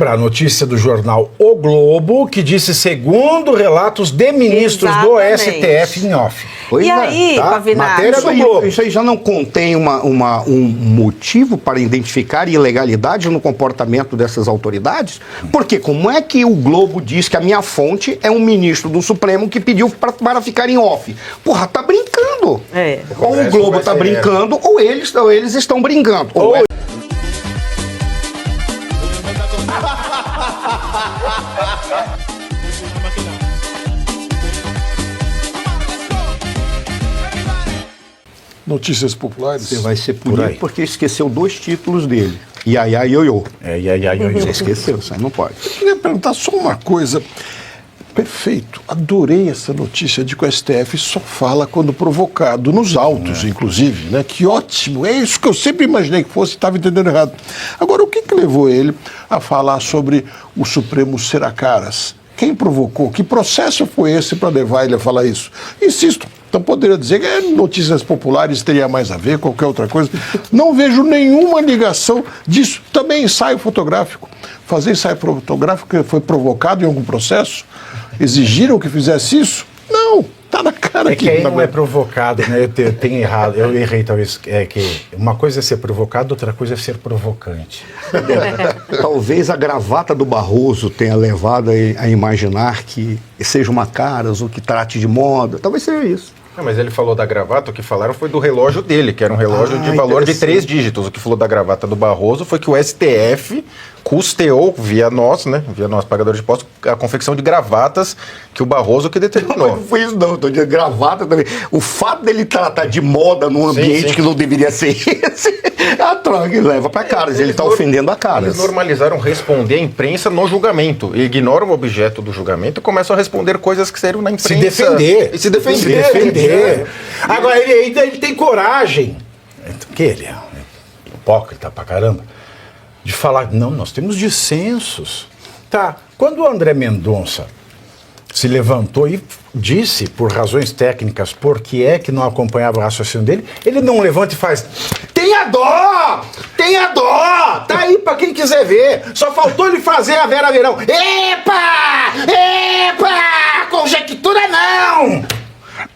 Para a notícia do jornal O Globo, que disse segundo relatos de ministros do STF em off. Pois e aí, tá? Pavinato? Matéria do Globo. Isso aí já não contém um motivo para identificar ilegalidade no comportamento dessas autoridades? Porque como é que o Globo diz que a minha fonte é um ministro do Supremo que pediu para ficar em off? Porra, tá brincando. Ou o Globo tá brincando, ou eles estão brincando. Notícias populares. Você vai ser punido porque esqueceu 2 títulos dele. Iaiá e ioiô. Você esqueceu, você não pode. Eu queria perguntar só uma coisa. Perfeito. Adorei essa notícia de que o STF só fala quando provocado, nos autos, inclusive, né? Que ótimo. É isso que eu sempre imaginei que fosse, estava entendendo errado. Agora, o que levou ele a falar sobre o Supremo ser a caras? Quem provocou? Que processo foi esse para levar ele a falar isso? Insisto, então poderia dizer que notícias populares teria mais a ver, qualquer outra coisa. Não vejo nenhuma ligação disso. Também ensaio fotográfico. Fazer ensaio fotográfico foi provocado em algum processo? Exigiram que fizesse isso? Não, tá na cara que aí não é provocado, né? Eu tenho errado, eu errei talvez. É que uma coisa é ser provocado, outra coisa é ser provocante. Talvez a gravata do Barroso tenha levado a imaginar que seja uma caras ou que trate de moda. Talvez seja isso. Não, mas ele falou da gravata, o que falaram foi do relógio dele, que era um relógio de valor de 3 dígitos. O que falou da gravata do Barroso foi que o STF custeou, via nós, pagadores de impostos, a confecção de gravatas que o Barroso que determinou. Não foi isso não, tô dizendo gravata também. O fato dele tratar de moda num ambiente que não deveria ser esse, a troca que leva para caras, ele está ofendendo a caras. Eles normalizaram responder à imprensa no julgamento, ignoram o objeto do julgamento e começam a responder coisas que saíram na imprensa. Se defender. Agora, ele tem coragem, porque ele é hipócrita pra caramba, de falar, não, nós temos dissensos. Tá, quando o André Mendonça se levantou e disse, por razões técnicas, por que é que não acompanhava o raciocínio dele, ele não levanta e faz, tenha dó, tá aí pra quem quiser ver, só faltou ele fazer a Vera Verão, epa, conjectura não!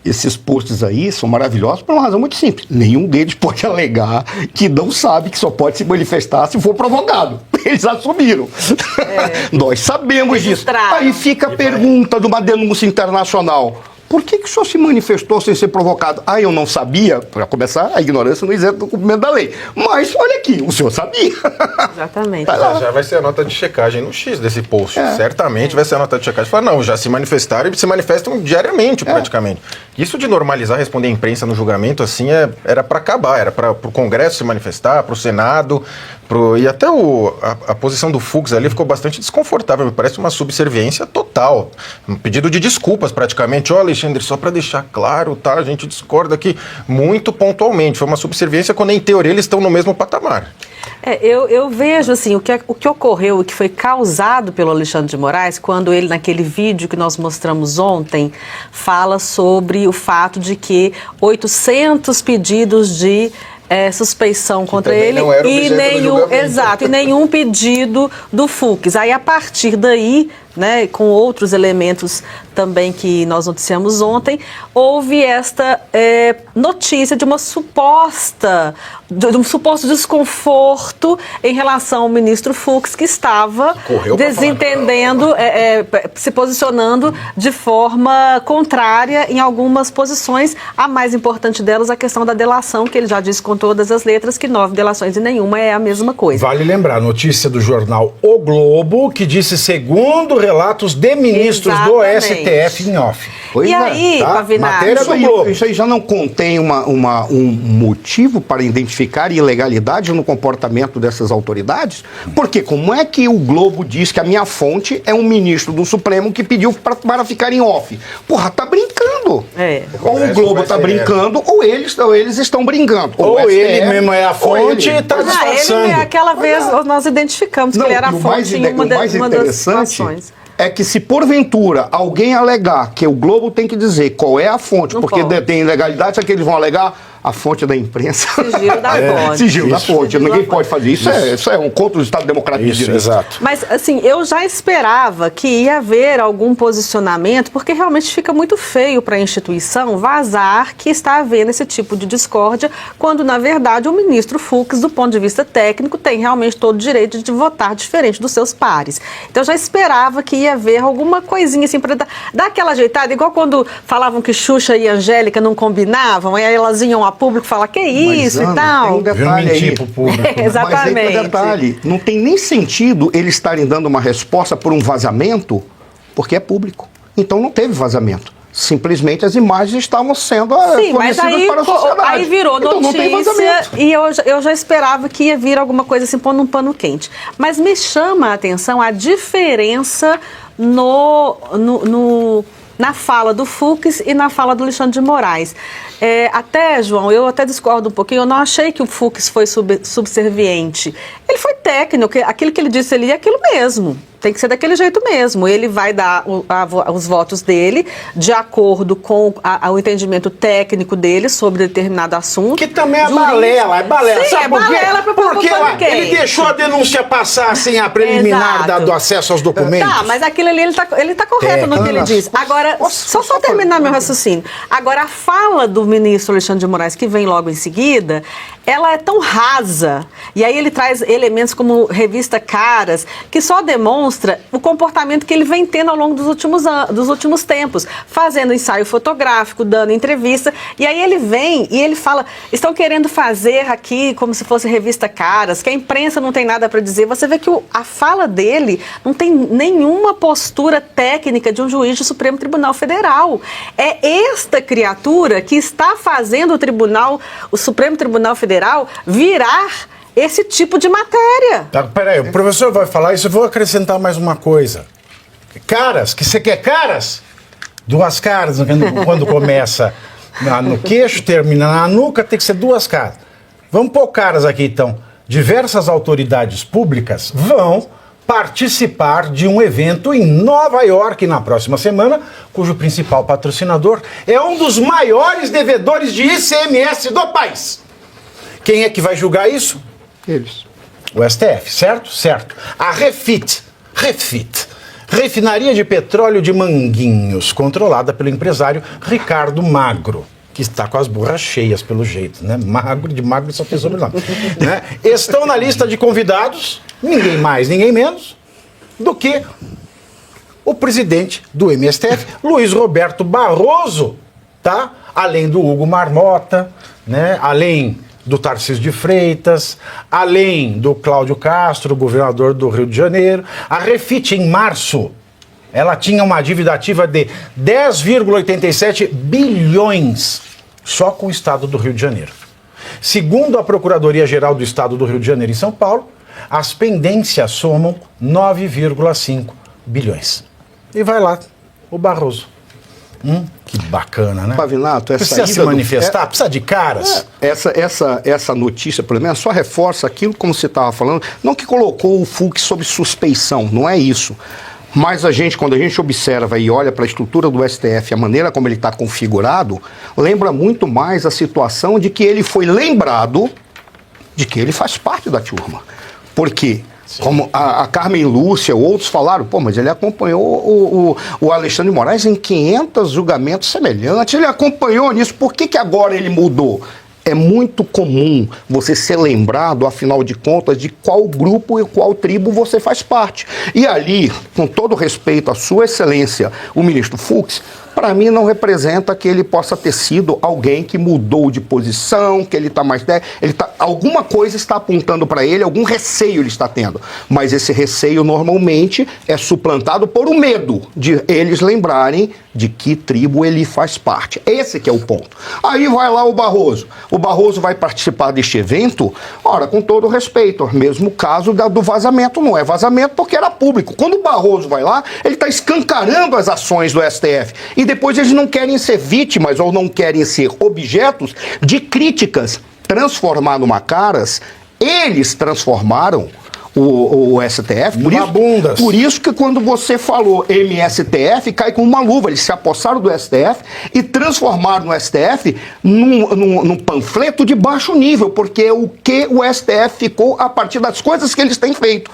Esses posts aí são maravilhosos por uma razão muito simples. Nenhum deles pode alegar que não sabe que só pode se manifestar se for provocado. Eles assumiram. Nós sabemos disso. Aí fica a pergunta de uma denúncia internacional. Por que o senhor se manifestou sem ser provocado? Eu não sabia. Para começar, a ignorância não isenta do cumprimento da lei. Mas, olha aqui, o senhor sabia. Exatamente. Já vai ser a nota de checagem no X desse post. Certamente vai ser a nota de checagem. Fala, não, já se manifestaram e se manifestam diariamente, praticamente. Isso de normalizar responder à imprensa no julgamento, assim, era para acabar. Era para o Congresso se manifestar, para o Senado, e até a posição do Fux ali ficou bastante desconfortável. Me parece uma subserviência total. Um pedido de desculpas, praticamente. Olha, Alexandre, só para deixar claro, tá? A gente discorda aqui muito pontualmente. Foi uma subserviência quando, em teoria, eles estão no mesmo patamar. Eu vejo, assim, o que ocorreu, o que foi causado pelo Alexandre de Moraes, quando ele, naquele vídeo que nós mostramos ontem, fala sobre o fato de que 800 pedidos de suspeição contra ele e nenhum pedido do Fux. Aí, a partir daí, né, com outros elementos também que nós noticiamos ontem, houve esta notícia de um suposto desconforto em relação ao ministro Fux, que estava desentendendo, se posicionando de forma contrária em algumas posições. A mais importante delas, a questão da delação, que ele já disse com todas as letras que 9 delações e nenhuma é a mesma coisa. Vale lembrar, a notícia do jornal O Globo, que disse segundo relatos de ministros do STF em off. E aí, Pavinato? Matéria do Globo. Isso aí já não contém um motivo para identificar ilegalidade no comportamento dessas autoridades? Porque como é que o Globo diz que a minha fonte é um ministro do Supremo que pediu para ficar em off? Porra, tá brincando. Ou o Globo tá brincando, ou eles estão brincando. Ou ele mesmo é a fonte e tá disfarçando. Aquela vez nós identificamos que ele era a fonte em uma das situações. É que se porventura alguém alegar que o Globo tem que dizer qual é a fonte, porque detém ilegalidade, sabe que eles vão alegar? a fonte da imprensa. Sigilo da fonte. Sigilo da fonte. Sigilo Ninguém da pode fazer isso. Isso é um contra o Estado Democrático de Direito. Exato. Mas, assim, eu já esperava que ia haver algum posicionamento, porque realmente fica muito feio para a instituição vazar que está havendo esse tipo de discórdia, quando, na verdade, o ministro Fux, do ponto de vista técnico, tem realmente todo o direito de votar diferente dos seus pares. Então, eu já esperava que ia haver alguma coisinha, assim, para dar aquela ajeitada, igual quando falavam que Xuxa e Angélica não combinavam, aí elas iam a público falar que isso e tal. Tem um detalhe aí. Pro público. Exatamente. Mas aí tem detalhe, não tem nem sentido eles estarem dando uma resposta por um vazamento, porque é público. Então não teve vazamento. Simplesmente as imagens estavam sendo fornecidas para a sociedade. Aí virou então, notícia não tem vazamento. E eu já esperava que ia vir alguma coisa assim, pondo um pano quente. Mas me chama a atenção a diferença na fala do Fux e na fala do Alexandre de Moraes. Até, João, eu até discordo um pouquinho, eu não achei que o Fux foi subserviente. Ele foi técnico, aquilo que ele disse ali é aquilo mesmo. Tem que ser daquele jeito mesmo. Ele vai dar os votos dele de acordo com o entendimento técnico dele sobre determinado assunto. Que também é balela, é balela. Sim, Sabe é por quê? balela pra Porque quem? ele deixou a denúncia passar sem a preliminar Exato. do acesso aos documentos. Tá, mas aquilo ali ele tá correto no que ele diz. Agora, só terminar meu raciocínio. Agora, a fala do ministro Alexandre de Moraes, que vem logo em seguida, ela é tão rasa, e aí ele traz elementos como revista Caras, que só demonstra o comportamento que ele vem tendo ao longo dos últimos tempos, fazendo ensaio fotográfico, dando entrevista, e aí ele vem e ele fala, estão querendo fazer aqui como se fosse revista Caras, que a imprensa não tem nada para dizer. Você vê que a fala dele não tem nenhuma postura técnica de um juiz do Supremo Tribunal Federal. É esta criatura que está fazendo o Supremo Tribunal Federal virar esse tipo de matéria. Tá, peraí, o professor vai falar isso, eu vou acrescentar mais uma coisa. Caras, que você quer caras? Duas caras, quando começa no queixo, termina na nuca, tem que ser duas caras. Vamos pôr caras aqui, então. Diversas autoridades públicas vão participar de um evento em Nova York na próxima semana, cujo principal patrocinador é um dos maiores devedores de ICMS do país. Quem é que vai julgar isso? Eles. O STF, certo? Certo. A Refit, refinaria de petróleo de Manguinhos, controlada pelo empresário Ricardo Magro, que está com as burras cheias pelo jeito, né? De magro só tem sobrenome. Né? Estão na lista de convidados, ninguém mais, ninguém menos, do que o presidente do MSTF, Luiz Roberto Barroso, tá? Além do Hugo Marmota, né? Além do Tarcísio de Freitas, além do Cláudio Castro, governador do Rio de Janeiro. A Refit, em março, ela tinha uma dívida ativa de 10,87 bilhões só com o estado do Rio de Janeiro. Segundo a Procuradoria-Geral do Estado do Rio de Janeiro em São Paulo, as pendências somam 9,5 bilhões. E vai lá o Barroso. Que bacana, né? Pavinato, precisa se manifestar, precisa de caras. Essa notícia, pelo menos, só reforça aquilo como você estava falando, não que colocou o Fux sob suspeição, não é isso. Mas quando a gente observa e olha para a estrutura do STF, a maneira como ele está configurado, lembra muito mais a situação de que ele foi lembrado de que ele faz parte da turma. Por quê? Como a Carmen Lúcia, outros falaram, mas ele acompanhou o Alexandre de Moraes em 500 julgamentos semelhantes, ele acompanhou nisso, por que agora ele mudou? É muito comum você ser lembrado, afinal de contas, de qual grupo e qual tribo você faz parte. E ali, com todo respeito à sua excelência, o ministro Fux, para mim não representa que ele possa ter sido alguém que mudou de posição, que ele está mais... alguma coisa está apontando para ele, algum receio ele está tendo. Mas esse receio normalmente é suplantado por um medo de eles lembrarem de que tribo ele faz parte. Esse que é o ponto. Aí vai lá o Barroso. O Barroso vai participar deste evento, ora, com todo respeito, mesmo caso do vazamento. Não é vazamento porque era público. Quando o Barroso vai lá, ele está escancarando as ações do STF. E depois eles não querem ser vítimas ou não querem ser objetos de críticas. Transformar numa caras, eles transformaram o STF. Por isso que quando você falou MSTF, cai com uma luva. Eles se apossaram do STF e transformaram o STF num panfleto de baixo nível, porque é o que o STF ficou a partir das coisas que eles têm feito.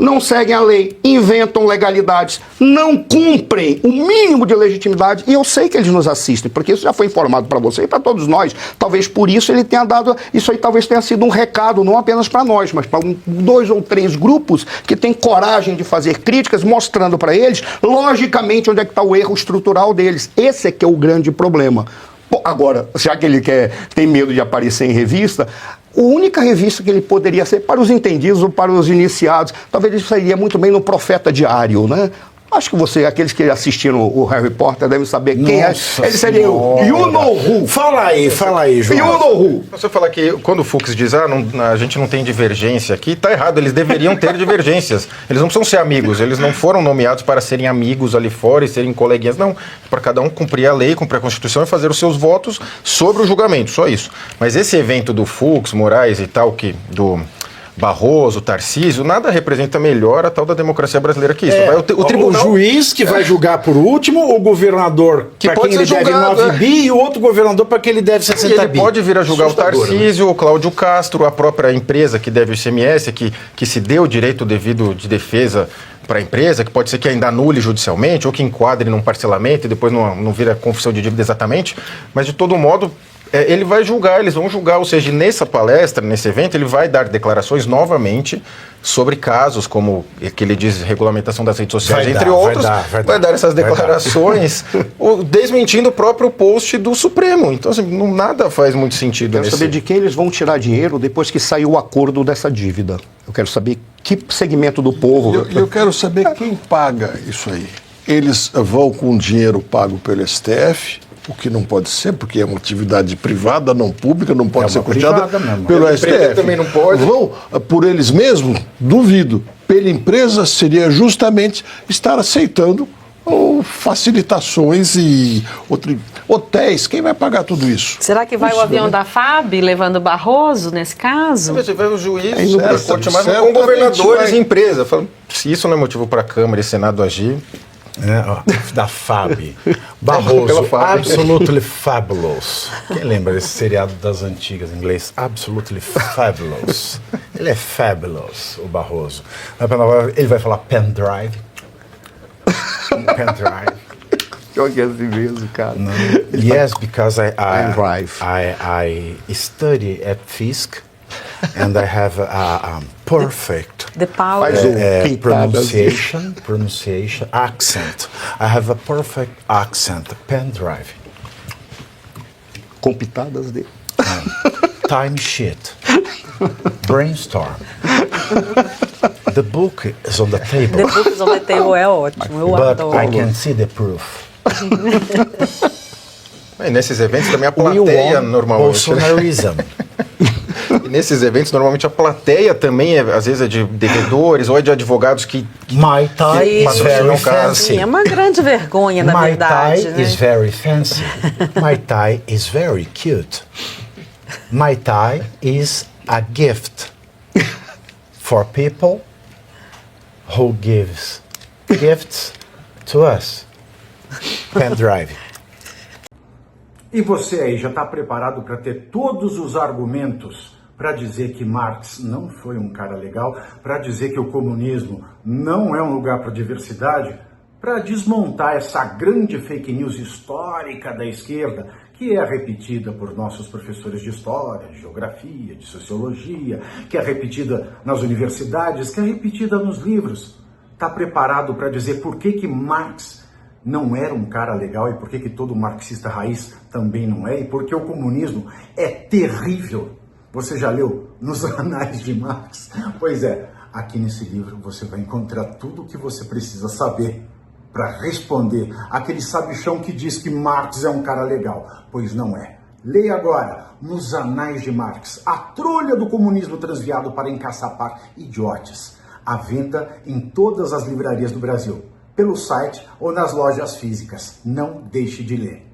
Não seguem a lei, inventam legalidades, não cumprem o mínimo de legitimidade. E eu sei que eles nos assistem, porque isso já foi informado para você e para todos nós. Talvez por isso ele tenha dado... Isso aí talvez tenha sido um recado, não apenas para nós, mas para 2 ou 3 grupos que têm coragem de fazer críticas, mostrando para eles, logicamente, onde é que está o erro estrutural deles. Esse é que é o grande problema. Agora, já que ele tem medo de aparecer em revista... A única revista que ele poderia ser para os entendidos ou para os iniciados, talvez ele sairia muito bem no Profeta Diário, né? Acho que aqueles que assistiram o Harry Potter devem saber quem é. Ele seria o You Know Who. Fala aí, João. You Know Who. Se eu falar que quando o Fux diz, a gente não tem divergência aqui, tá errado, eles deveriam ter divergências. Eles não precisam ser amigos, eles não foram nomeados para serem amigos ali fora e serem coleguinhas, não. Para cada um cumprir a lei, cumprir a Constituição e fazer os seus votos sobre o julgamento, só isso. Mas esse evento do Fux, Moraes e tal, do Barroso, Tarcísio, nada representa melhor a tal da democracia brasileira que isso. O tribunal... O juiz que vai julgar por último, o governador para quem ele deve 9 bi e o outro governador para quem ele deve 60 bi. Ele pode vir a julgar o Tarcísio, né? O Cláudio Castro, a própria empresa que deve o ICMS, que se deu o direito devido de defesa para a empresa, que pode ser que ainda anule judicialmente ou que enquadre num parcelamento e depois não vira confissão de dívida exatamente, mas de todo modo ele vai julgar, eles vão julgar, ou seja, nessa palestra, nesse evento, ele vai dar declarações novamente sobre casos como que ele diz regulamentação das redes sociais, entre outros, vai dar essas declarações, desmentindo o próprio post do Supremo. Então, assim, nada faz muito sentido. Eu quero saber de quem eles vão tirar dinheiro depois que sair o acordo dessa dívida. Eu quero saber que segmento do povo... Eu quero saber quem paga isso aí. Eles vão com dinheiro pago pelo STF... O que não pode ser, porque é uma atividade privada, não pública, não pode ser custeada pelo STF. Também não pode. Vão por eles mesmos? Duvido. Pela empresa seria justamente estar aceitando facilitações e hotéis. Quem vai pagar tudo isso? Será que vai o avião da FAB levando Barroso nesse caso? Mas vai o juiz, a corte mais com governadores e empresa. Se isso não é motivo para a Câmara e Senado agir... da FAB. Barroso, Absolutely Fabulous. Quem lembra desse seriado das antigas em inglês? Absolutely Fabulous. Ele é fabulous, o Barroso. Ele vai falar pendrive. Pendrive. Eu que é assim mesmo, cara. Yes, because I study at Fisk. And I have a perfect pronunciation, accent. I have a perfect accent. Pen drive. Com pitadas dele. Time sheet. Brainstorm. The book is on the table. The book is on the table é ótimo. Eu adoro. But I can see the proof. E nesses eventos também a plateia normalmente. E nesses eventos, normalmente a plateia também, às vezes, é de devedores ou é de advogados que My tie is very fancy. É uma grande vergonha, na verdade. My tie is very fancy. My tie is very cute. My tie is a gift for people who gives gifts to us. Pendrive. E você aí já está preparado para ter todos os argumentos para dizer que Marx não foi um cara legal, para dizer que o comunismo não é um lugar para diversidade, para desmontar essa grande fake news histórica da esquerda, que é repetida por nossos professores de história, de geografia, de sociologia, que é repetida nas universidades, que é repetida nos livros. Está preparado para dizer por que Marx não era um cara legal e por que todo marxista raiz também não é, e porque o comunismo é terrível. Você já leu Nos Anais de Marx? Pois é, aqui nesse livro você vai encontrar tudo o que você precisa saber para responder aquele sabichão que diz que Marx é um cara legal, pois não é. Leia agora Nos Anais de Marx, a trolha do comunismo transviado para encaçapar idiotas. À venda em todas as livrarias do Brasil, pelo site ou nas lojas físicas. Não deixe de ler.